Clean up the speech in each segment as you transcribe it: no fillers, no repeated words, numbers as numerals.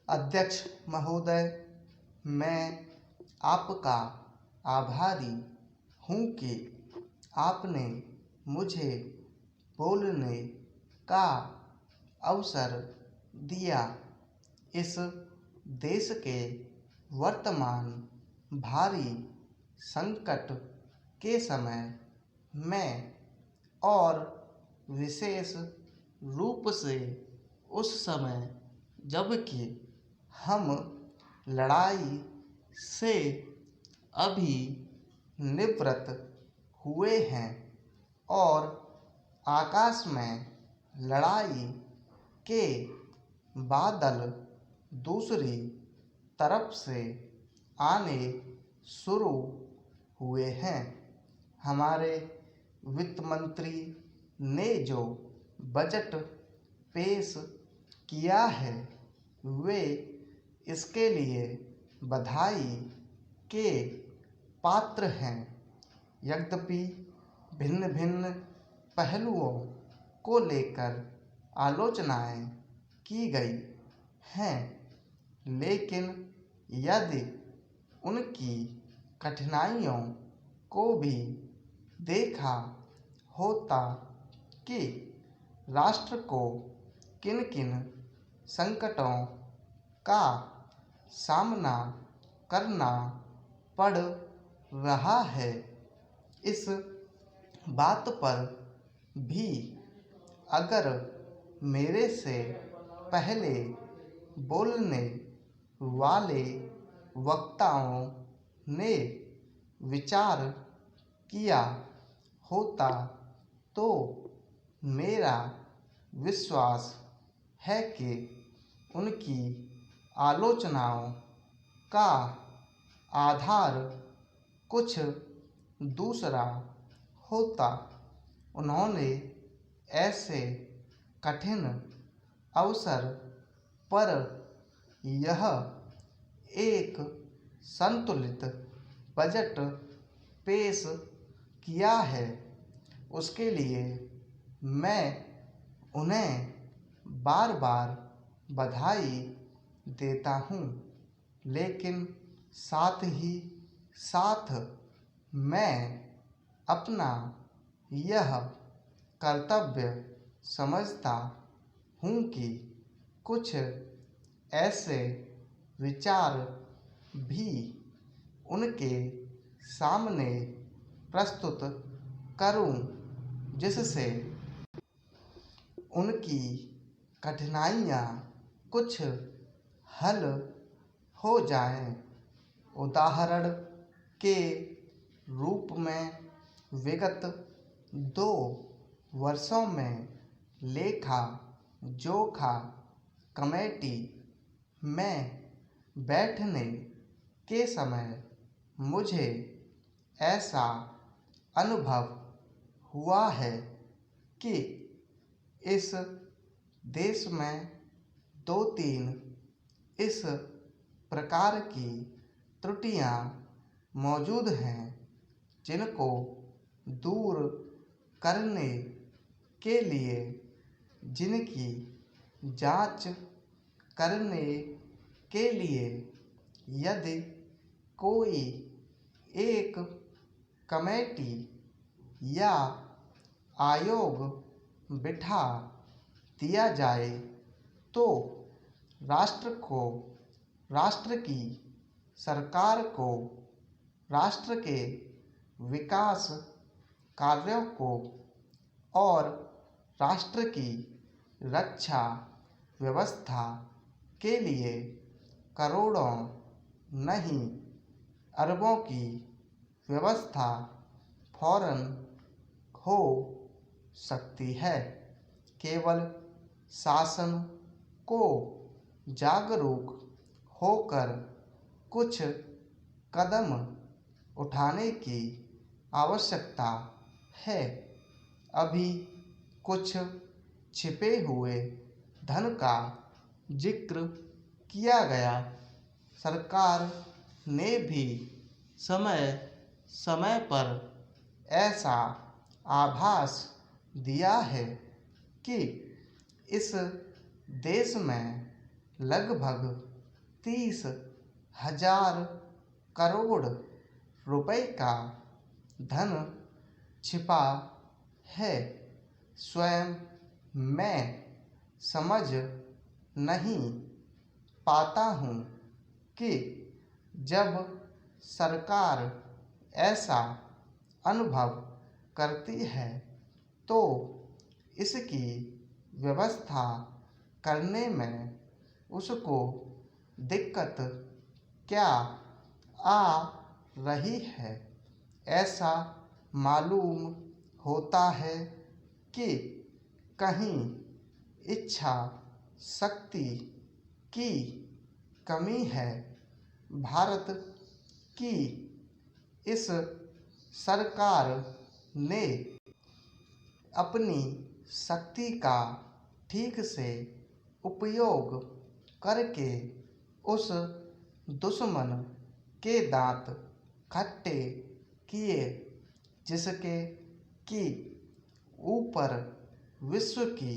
अध्यक्ष महोदय, मैं आपका आभारी हूँ कि आपने मुझे बोलने का अवसर दिया। इस देश के वर्तमान भारी संकट के समय में, और विशेष रूप से उस समय जबकि हम लड़ाई से अभी निवृत्त हुए हैं और आकाश में लड़ाई के बादल दूसरी तरफ से आने शुरू हुए हैं। हमारे वित्त मंत्री ने जो बजट पेश किया है वे इसके लिए बधाई के पात्र हैं। यद्यपि भिन्न भिन्न पहलुओं को लेकर आलोचनाएं की गई हैं, लेकिन यदि उनकी कठिनाइयों को भी देखा होता कि राष्ट्र को किन किन संकटों का सामना करना पड़ रहा है, इस बात पर भी अगर मेरे से पहले बोलने वाले वक्ताओं ने विचार किया होता तो मेरा विश्वास है कि उनकी आलोचनाओं का आधार कुछ दूसरा होता। उन्होंने ऐसे कठिन अवसर पर यह एक संतुलित बजट पेश किया है, उसके लिए मैं उन्हें बार बार बधाई देता हूँ। लेकिन साथ ही साथ मैं अपना यह कर्तव्य समझता हूँ कि कुछ ऐसे विचार भी उनके सामने प्रस्तुत करूँ जिससे उनकी कठिनाइयाँ कुछ हल हो जाएं। उदाहरण के रूप में विगत 2 वर्षों में लेखा जोखा कमेटी में बैठने के समय मुझे ऐसा अनुभव हुआ है कि इस देश में 2-3 इस प्रकार की त्रुटियां मौजूद हैं जिनको दूर करने के लिए, जिनकी जांच करने के लिए यदि कोई एक कमेटी या आयोग बिठा दिया जाए तो राष्ट्र को, राष्ट्र की सरकार को, राष्ट्र के विकास कार्यों को और राष्ट्र की रक्षा व्यवस्था के लिए करोड़ों नहीं अरबों की व्यवस्था फौरन हो सकती है। केवल शासन को जागरूक होकर कुछ कदम उठाने की आवश्यकता है। अभी कुछ छिपे हुए धन का जिक्र किया गया। सरकार ने भी समय समय पर ऐसा आभास दिया है कि इस देश में लगभग 30,000 करोड़ रुपए का धन छिपा है। स्वयं मैं समझ नहीं पाता हूँ कि जब सरकार ऐसा अनुभव करती है तो इसकी व्यवस्था करने में उसको दिक्कत क्या आ रही है। ऐसा मालूम होता है कि कहीं इच्छा शक्ति की कमी है। भारत की इस सरकार ने अपनी शक्ति का ठीक से उपयोग करके उस दुश्मन के दांत खट्टे किए जिसके कि ऊपर विश्व की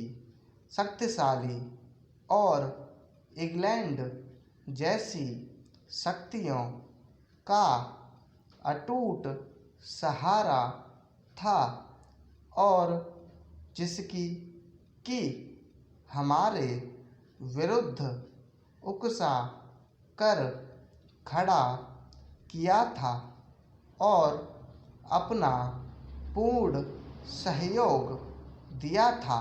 शक्तिशाली और इंग्लैंड जैसी शक्तियों का अटूट सहारा था और जिसकी कि हमारे विरुद्ध उकसा कर खड़ा किया था और अपना पूर्ण सहयोग दिया था।